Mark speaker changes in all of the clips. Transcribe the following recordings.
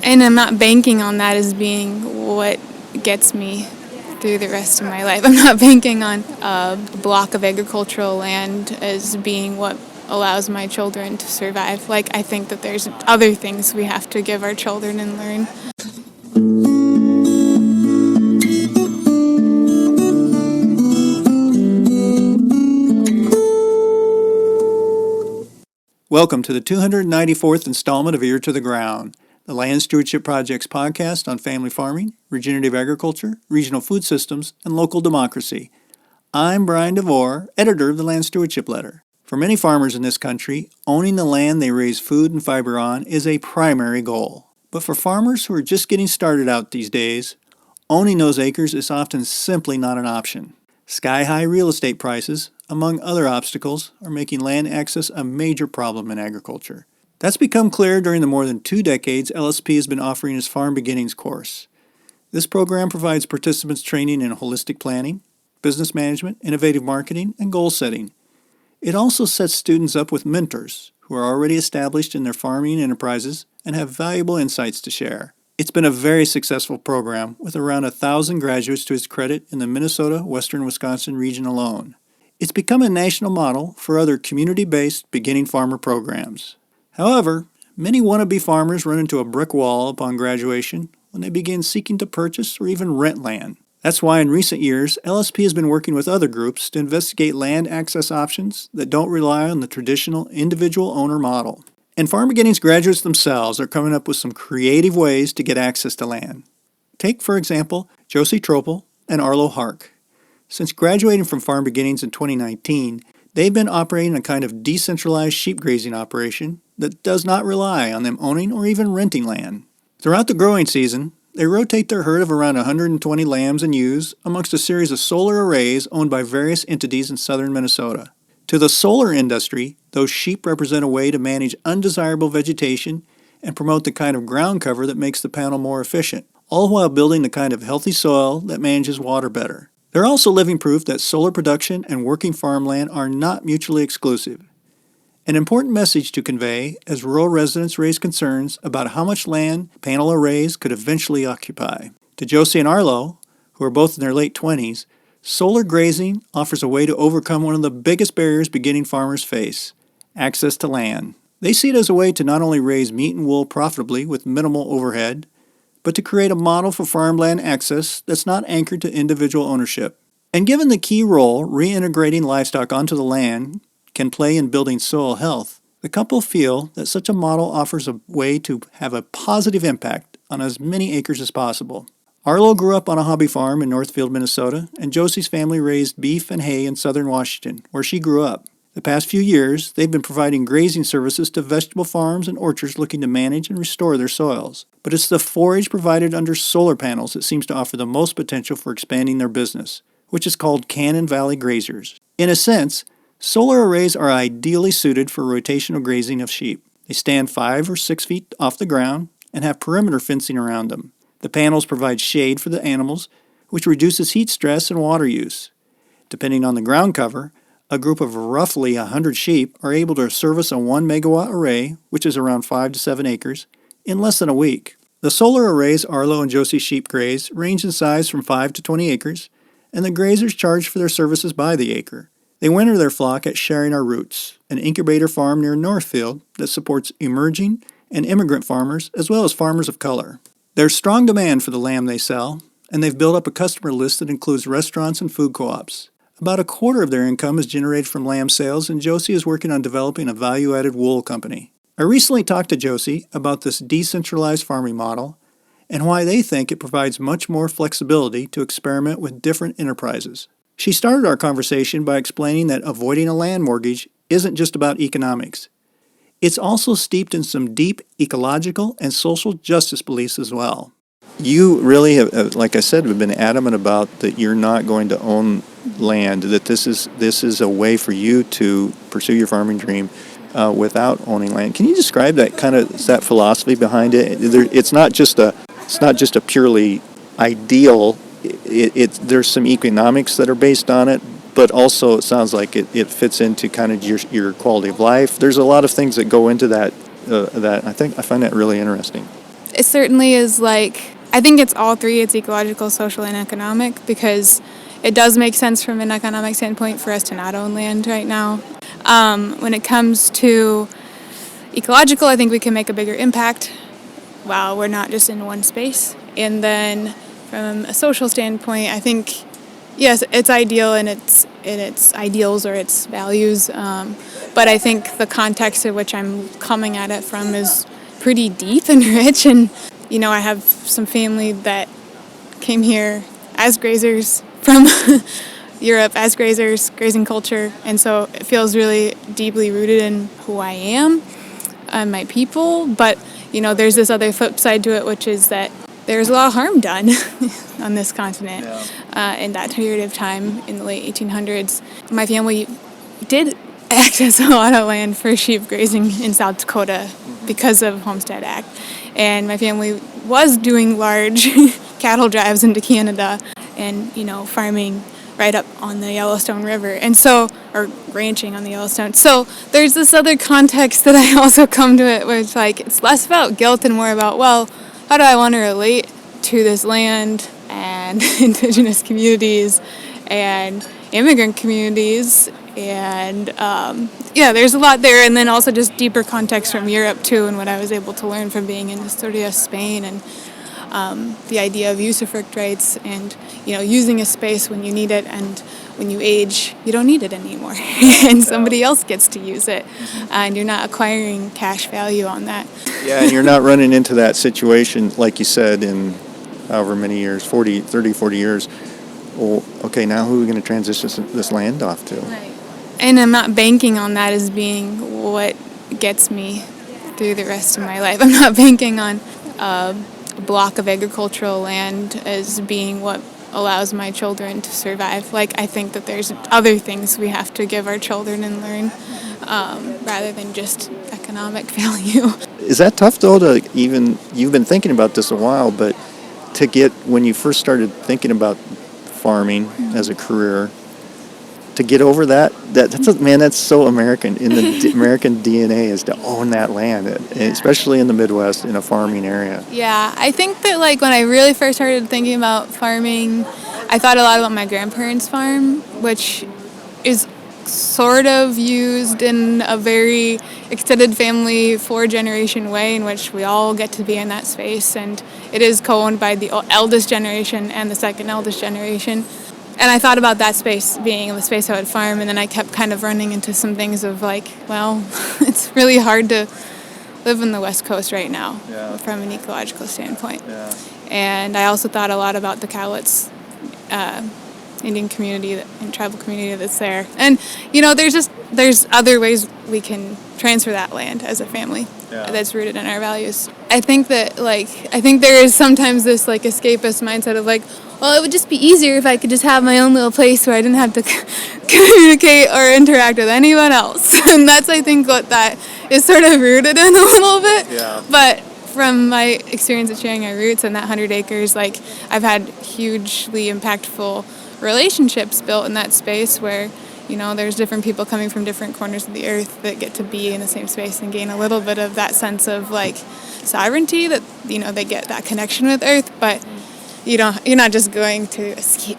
Speaker 1: And I'm not banking on that as being what gets me through the rest of my life. I'm not banking on a block of agricultural land as being what allows my children to survive. Like, I think that there's other things we have to give our children and learn.
Speaker 2: Welcome to the 294th installment of Ear to the Ground, the Land Stewardship Project's podcast on family farming, regenerative agriculture, regional food systems, and local democracy. I'm Brian DeVore, editor of the Land Stewardship Letter. For many farmers in this country, owning the land they raise food and fiber on is a primary goal. But for farmers who are just getting started out these days, owning those acres is often simply not an option. Sky-high real estate prices, among other obstacles, are making land access a major problem in agriculture. That's become clear during the more than 2 decades LSP has been offering its Farm Beginnings course. This program provides participants training in holistic planning, business management, innovative marketing, and goal setting. It also sets students up with mentors who are already established in their farming enterprises and have valuable insights to share. It's been a very successful program with around 1,000 graduates to its credit in the Minnesota, Western Wisconsin region alone. It's become a national model for other community-based beginning farmer programs. However, many wannabe farmers run into a brick wall upon graduation when they begin seeking to purchase or even rent land. That's why in recent years, LSP has been working with other groups to investigate land access options that don't rely on the traditional individual owner model. And Farm Beginnings graduates themselves are coming up with some creative ways to get access to land. Take, for example, Josie Tropel and Arlo Hark. Since graduating from Farm Beginnings in 2019, they've been operating a kind of decentralized sheep grazing operation that does not rely on them owning or even renting land. Throughout the growing season, they rotate their herd of around 120 lambs and ewes amongst a series of solar arrays owned by various entities in southern Minnesota. To the solar industry, those sheep represent a way to manage undesirable vegetation and promote the kind of ground cover that makes the panel more efficient, all while building the kind of healthy soil that manages water better. They're also living proof that solar production and working farmland are not mutually exclusive. An important message to convey as rural residents raise concerns about how much land panel arrays could eventually occupy. To Josie and Arlo, who are both in their late 20s, solar grazing offers a way to overcome one of the biggest barriers beginning farmers face: access to land. They see it as a way to not only raise meat and wool profitably with minimal overhead, but to create a model for farmland access that's not anchored to individual ownership. And given the key role reintegrating livestock onto the land can play in building soil health, the couple feel that such a model offers a way to have a positive impact on as many acres as possible. Arlo grew up on a hobby farm in Northfield, Minnesota, and Josie's family raised beef and hay in southern Washington, where she grew up. The past few years, they've been providing grazing services to vegetable farms and orchards looking to manage and restore their soils. But it's the forage provided under solar panels that seems to offer the most potential for expanding their business, which is called Cannon Valley Grazers. In a sense, solar arrays are ideally suited for rotational grazing of sheep. They stand 5 or 6 feet off the ground and have perimeter fencing around them. The panels provide shade for the animals, which reduces heat stress and water use. Depending on the ground cover, a group of roughly 100 sheep are able to service a 1 megawatt array, which is around 5 to 7 acres, in less than a week. The solar arrays Arlo and Josie sheep graze range in size from 5 to 20 acres, and the grazers charge for their services by the acre. They winter their flock at Sharing Our Roots, an incubator farm near Northfield that supports emerging and immigrant farmers as well as farmers of color. There's strong demand for the lamb they sell, and they've built up a customer list that includes restaurants and food co-ops. About a quarter of their income is generated from lamb sales, and Josie is working on developing a value-added wool company. I recently talked to Josie about this decentralized farming model and why they think it provides much more flexibility to experiment with different enterprises. She started our conversation by explaining that avoiding a land mortgage isn't just about economics. It's also steeped in some deep ecological and social justice beliefs as well. You really have, like I said, have been adamant about that you're not going to own land, that this is a way for you to pursue your farming dream without owning land. Can you describe that philosophy behind it? It's not just a purely ideal. There's some economics that are based on it, but also it sounds like it fits into kind of your quality of life. There's a lot of things that go into that. That I find that really interesting.
Speaker 1: It certainly is I think it's all three. It's ecological, social, and economic, because it does make sense from an economic standpoint for us to not own land right now. When it comes to ecological, I think we can make a bigger impact while we're not just in one space. And then from a social standpoint, I think, yes, it's ideal in its ideals or its values, but I think the context in which I'm coming at it from is pretty deep and rich. And, I have some family that came here as grazers from Europe, as grazers, grazing culture, and so it feels really deeply rooted in who I am and my people. But, there's this other flip side to it, which is that there's a lot of harm done on this continent in that period of time in the late 1800s. My family did access a lot of land for sheep grazing in South Dakota because of Homestead Act. And my family was doing large cattle drives into Canada and, farming right up on the Yellowstone River, and so, or ranching on the Yellowstone. So there's this other context that I also come to it where it's less about guilt and more about, well, how do I want to relate to this land and indigenous communities and immigrant communities, and there's a lot there. And then also just deeper context from Europe too, and what I was able to learn from being in Historia, Spain, and the idea of usufruct rights, and using a space when you need it, and when you age you don't need it anymore and somebody else gets to use it, and you're not acquiring cash value on that.
Speaker 2: Yeah, and you're not running into that situation like you said in however many years, 40 years. Well, okay, now who are we going to transition this land off to?
Speaker 1: Right. And I'm not banking on that as being what gets me through the rest of my life. I'm not banking on a block of agricultural land as being what allows my children to survive. I think that there's other things we have to give our children and learn, rather than just economic value.
Speaker 2: Is that tough though you've been thinking about this a while, but to get, when you first started thinking about farming as a career, to get over that's so American. In the American DNA is to own that land, especially in the Midwest in a farming area.
Speaker 1: Yeah, I think that when I really first started thinking about farming, I thought a lot about my grandparents' farm, which is sort of used in a very extended family 4-generation way, in which we all get to be in that space, and it is co-owned by the eldest generation and the second eldest generation. And I thought about that space being the space I would farm, and then I kept kind of running into some things of it's really hard to live in the West Coast right now from an ecological standpoint. Yeah. And I also thought a lot about the Cowlitz Indian community and tribal community that's there. And, there's other ways we can transfer that land as a family that's rooted in our values. I think that, there is sometimes this, escapist mindset of, well, it would just be easier if I could just have my own little place where I didn't have to communicate or interact with anyone else. And that's, I think, what that is sort of rooted in a little bit. Yeah. But from my experience of sharing our roots and that 100 acres, I've had hugely impactful relationships built in that space where, there's different people coming from different corners of the earth that get to be in the same space and gain a little bit of that sense of, sovereignty, that, they get that connection with earth, but you're not just going to escape.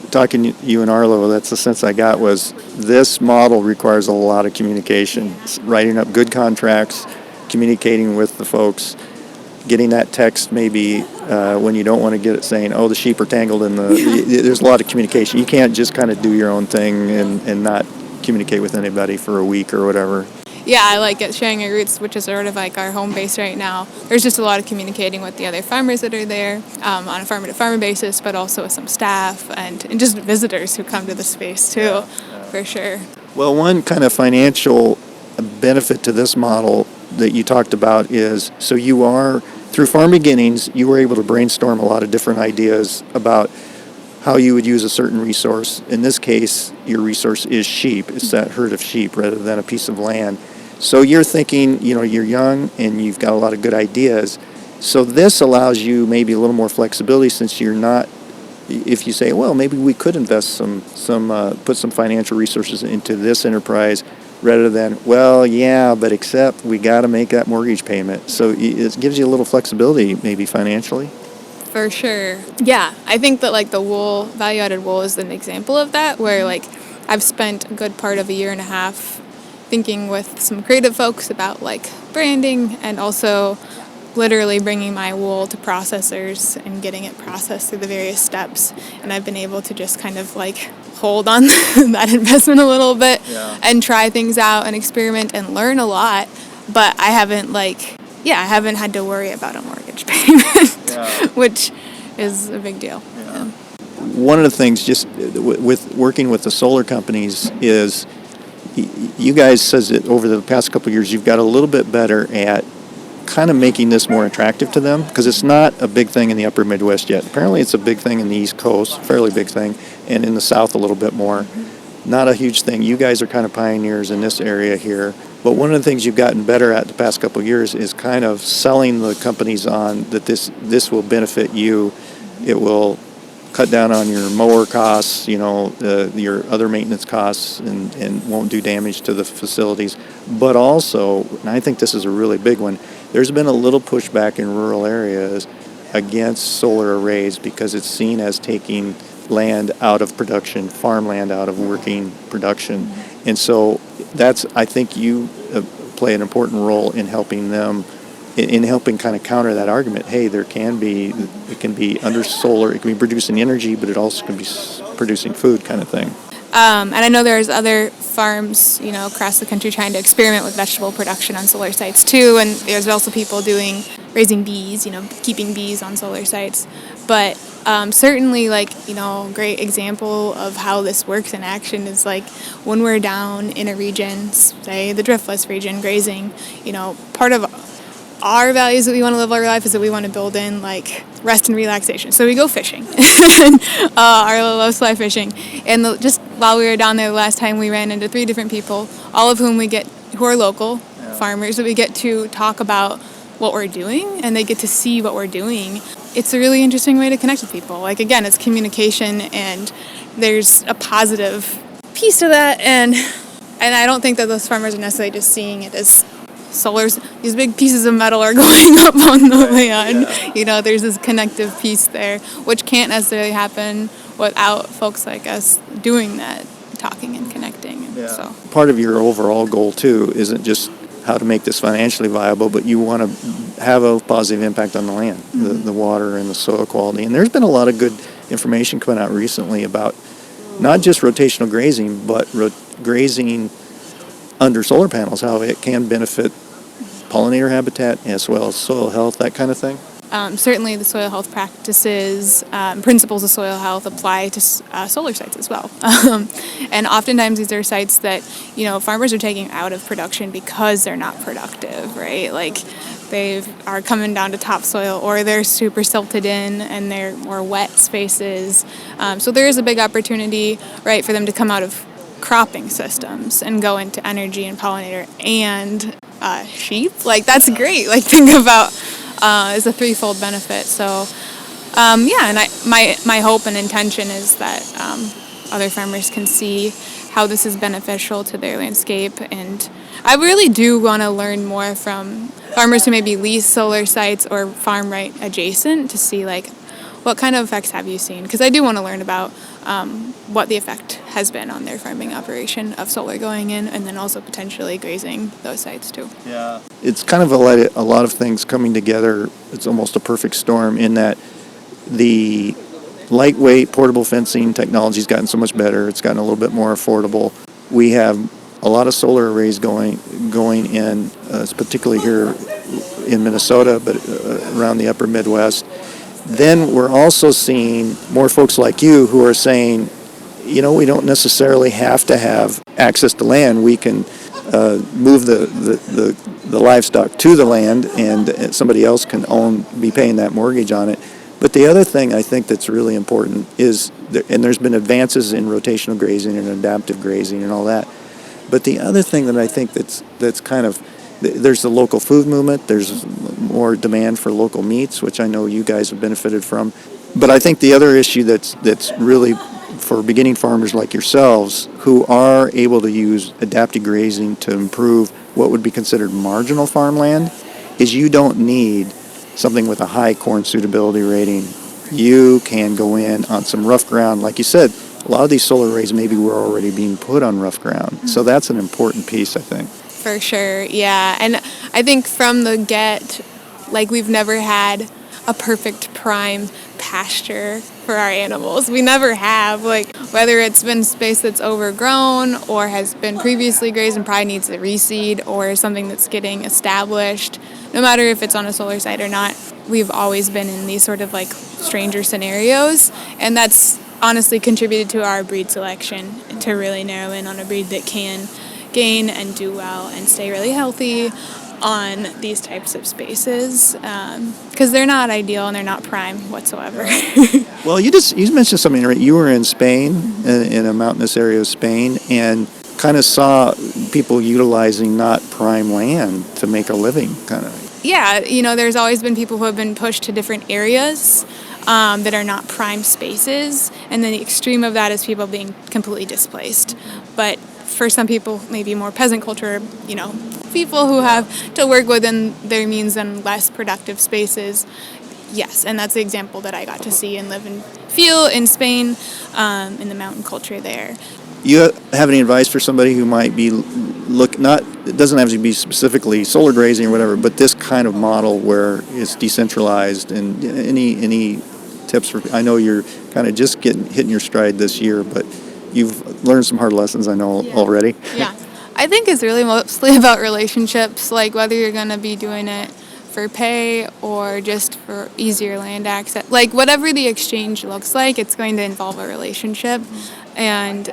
Speaker 2: Talking to you and Arlo, that's the sense I got, was this model requires a lot of communication, writing up good contracts, communicating with the folks, getting that text maybe when you don't want to get it saying, oh, the sheep are tangled in there's a lot of communication. You can't just kind of do your own thing and not communicate with anybody for a week or whatever.
Speaker 1: Yeah, I like it. Sharing Our Roots, which is sort of our home base right now. There's just a lot of communicating with the other farmers that are there on a farmer-to-farmer basis, but also with some staff and just visitors who come to the space too, for sure.
Speaker 2: Well, one kind of financial benefit to this model that you talked about is, so you are, through Farm Beginnings, you were able to brainstorm a lot of different ideas about how you would use a certain resource. In this case, your resource is sheep. It's that herd of sheep rather than a piece of land. So you're thinking, you're young and you've got a lot of good ideas. So this allows you maybe a little more flexibility, since you're not, if you say, well, maybe we could invest put some financial resources into this enterprise, rather than, well, yeah, but except we got to make that mortgage payment. So it gives you a little flexibility, maybe financially.
Speaker 1: For sure. Yeah, I think that like the wool, value-added wool is an example of that, where like I've spent a good part of a year and a half thinking with some creative folks about like branding and also literally bringing my wool to processors and getting it processed through the various steps. And I've been able to just kind of like hold on that investment a little bit and try things out and experiment and learn a lot. But I haven't I haven't had to worry about a mortgage payment, which is a big deal. Yeah.
Speaker 2: One of the things just with working with the solar companies is you guys says that over the past couple of years you've got a little bit better at kind of making this more attractive to them, because it's not a big thing in the upper Midwest yet. Apparently it's a big thing in the East Coast, fairly big thing, and in the South a little bit more. Not a huge thing. You guys are kind of pioneers in this area here. But one of the things you've gotten better at the past couple of years is kind of selling the companies on that this will benefit you. It will cut down on your mower costs, your other maintenance costs, and won't do damage to the facilities. But also, and I think this is a really big one, there's been a little pushback in rural areas against solar arrays because it's seen as taking land out of production, farmland out of working production. And so I think you play an important role in helping them, in helping kind of counter that argument. Hey, it can be under solar, it can be producing energy, but it also can be producing food kind of thing.
Speaker 1: And I know there's other farms, across the country trying to experiment with vegetable production on solar sites too. And there's also people raising bees, keeping bees on solar sites. But certainly, a great example of how this works in action is like when we're down in a region, say the Driftless region, grazing, part of our values that we want to live our life is that we want to build in like rest and relaxation. So we go fishing, our low fly fishing. And just while we were down there the last time, we ran into 3 different people, all of whom who are local farmers, that we get to talk about what we're doing and they get to see what we're doing. It's a really interesting way to connect with people. Like, again, it's communication, and there's a positive piece to that. And I don't think that those farmers are necessarily just seeing it as these big pieces of metal are going up on the land. Yeah. There's this connective piece there, which can't necessarily happen without folks like us doing that, talking and connecting. And so
Speaker 2: part of your overall goal too isn't just how to make this financially viable, but you want to have a positive impact on the land, the water and the soil quality. And there's been a lot of good information coming out recently about not just rotational grazing, but grazing under solar panels, how it can benefit pollinator habitat as well as soil health, that kind of thing.
Speaker 1: Certainly the soil health practices, principles of soil health apply to solar sites as well. And oftentimes these are sites that, farmers are taking out of production because they're not productive, right? Like they are coming down to topsoil, or they're super silted in and they're more wet spaces. So there is a big opportunity, right, for them to come out of cropping systems and go into energy and pollinator and sheep. Like that's great. Like think about is a threefold benefit. So and my hope and intention is that other farmers can see how this is beneficial to their landscape. And I really do want to learn more from farmers who maybe lease solar sites or farm right adjacent to see like what kind of effects have you seen? Because I do want to learn about what the effect has been on their farming operation of solar going in, and then also potentially grazing those sites too.
Speaker 2: Yeah, it's kind of a lot of things coming together. It's almost a perfect storm in that the lightweight portable fencing technology has gotten so much better. It's gotten a little bit more affordable. We have a lot of solar arrays going in, particularly here in Minnesota, but around the upper Midwest. Then we're also seeing more folks like you who are saying, we don't necessarily have to have access to land. We can move the livestock to the land, and somebody else can be paying that mortgage on it. But the other thing I think that's really important is, and there's been advances in rotational grazing and adaptive grazing and all that. But the other thing that I think that's kind of, there's the local food movement. There's more demand for local meats, which I know you guys have benefited from. But I think the other issue that's really for beginning farmers like yourselves who are able to use adaptive grazing to improve what would be considered marginal farmland is you don't need something with a high corn suitability rating. You can go in on some rough ground. Like you said, a lot of these solar arrays maybe were already being put on rough ground. So that's an important piece, I think.
Speaker 1: For sure, yeah. And I think from the get, like, we've never had a perfect prime pasture for our animals. We never have. Like, whether it's been space that's overgrown or has been previously grazed and probably needs a reseed, or something that's getting established, no matter if it's on a solar site or not, we've always been in these sort of like stranger scenarios. And that's honestly contributed to our breed selection, to really narrow in on a breed that can gain and do well and stay really healthy on these types of spaces, because they're not ideal and they're not prime whatsoever.
Speaker 2: Well, you mentioned something, right? You were in Spain, in a mountainous area of Spain, and kind of saw people utilizing not prime land to make a living, kind of.
Speaker 1: Yeah, there's always been people who have been pushed to different areas that are not prime spaces, and then the extreme of that is people being completely displaced. But for some people, maybe more peasant culture, people who have to work within their means and less productive spaces, yes, and that's the example that I got to see and live and feel in Spain, in the mountain culture there.
Speaker 2: You have any advice for somebody who might be it doesn't have to be specifically solar grazing or whatever, but this kind of model where it's decentralized, and any tips for, I know you're kind of just hitting your stride this year, but you've learned some hard lessons, I know, already.
Speaker 1: Yeah. I think it's really mostly about relationships, like whether you're going to be doing it for pay or just for easier land access. Like, whatever the exchange looks like, it's going to involve a relationship. And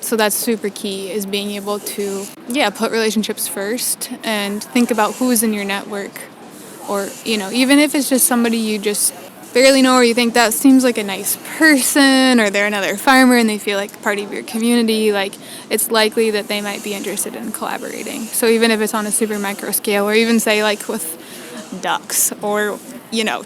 Speaker 1: so that's super key, is being able to, put relationships first and think about who's in your network. Or, even if it's just somebody you just barely know, or you think that seems like a nice person, or they're another farmer and they feel like part of your community, like, it's likely that they might be interested in collaborating. So even if it's on a super micro scale, or even say like with ducks or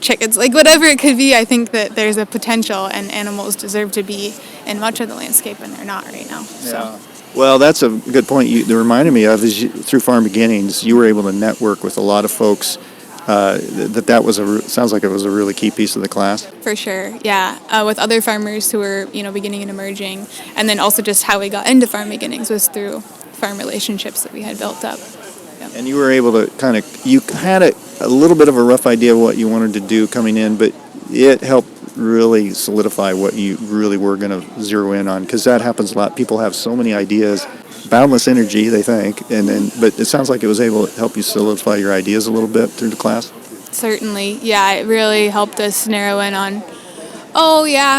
Speaker 1: chickens, like whatever it could be, I think that there's a potential, and animals deserve to be in much of the landscape, and they're not right now.
Speaker 2: Yeah. Well, that's a good point. That reminded me of is through Farm Beginnings, you were able to network with a lot of folks. Sounds like it was a really key piece of the class. For sure, yeah. With other farmers who were, beginning and emerging, and then also just how we got into Farm Beginnings was through farm relationships that we had built up. Yep. And you were able to you had a little bit of a rough idea of what you wanted to do coming in, but it helped really solidify what you really were going to zero in on, because that happens a lot. People have so many ideas, boundless energy, they think, but it sounds like it was able to help you solidify your ideas a little bit through the class. Certainly, yeah. It really helped us narrow in on,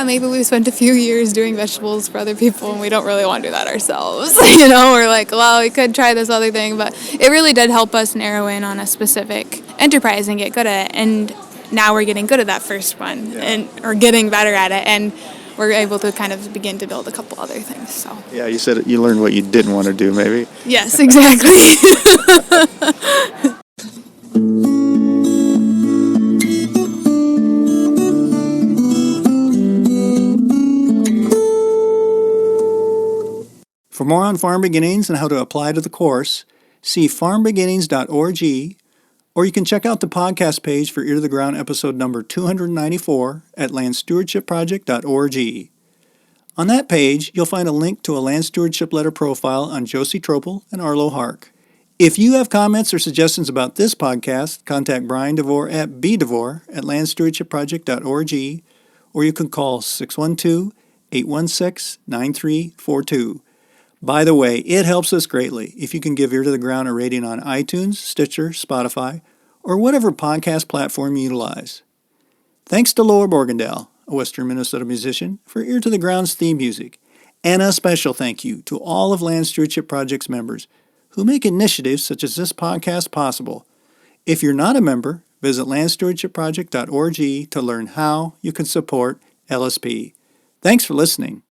Speaker 2: maybe we spent a few years doing vegetables for other people and we don't really want to do that ourselves. We're like, well, we could try this other thing, but it really did help us narrow in on a specific enterprise and get good at it. And now we're getting good at that first one, or getting better at it, and we're able to kind of begin to build a couple other things. So yeah, you said you learned what you didn't want to do, maybe. Yes, exactly. For more on Farm Beginnings and how to apply to the course, see farmbeginnings.org, or you can check out the podcast page for Ear to the Ground episode number 294 at landstewardshipproject.org. On that page, you'll find a link to a land stewardship letter profile on Josie Tropel and Arlo Hark. If you have comments or suggestions about this podcast, contact Brian DeVore at bdevore at landstewardshipproject.org, or you can call 612-816-9342. By the way, it helps us greatly if you can give Ear to the Ground a rating on iTunes, Stitcher, Spotify, or whatever podcast platform you utilize. Thanks to Laura Borgendale, a Western Minnesota musician, for Ear to the Ground's theme music, and a special thank you to all of Land Stewardship Project's members who make initiatives such as this podcast possible. If you're not a member, visit landstewardshipproject.org to learn how you can support LSP. Thanks for listening.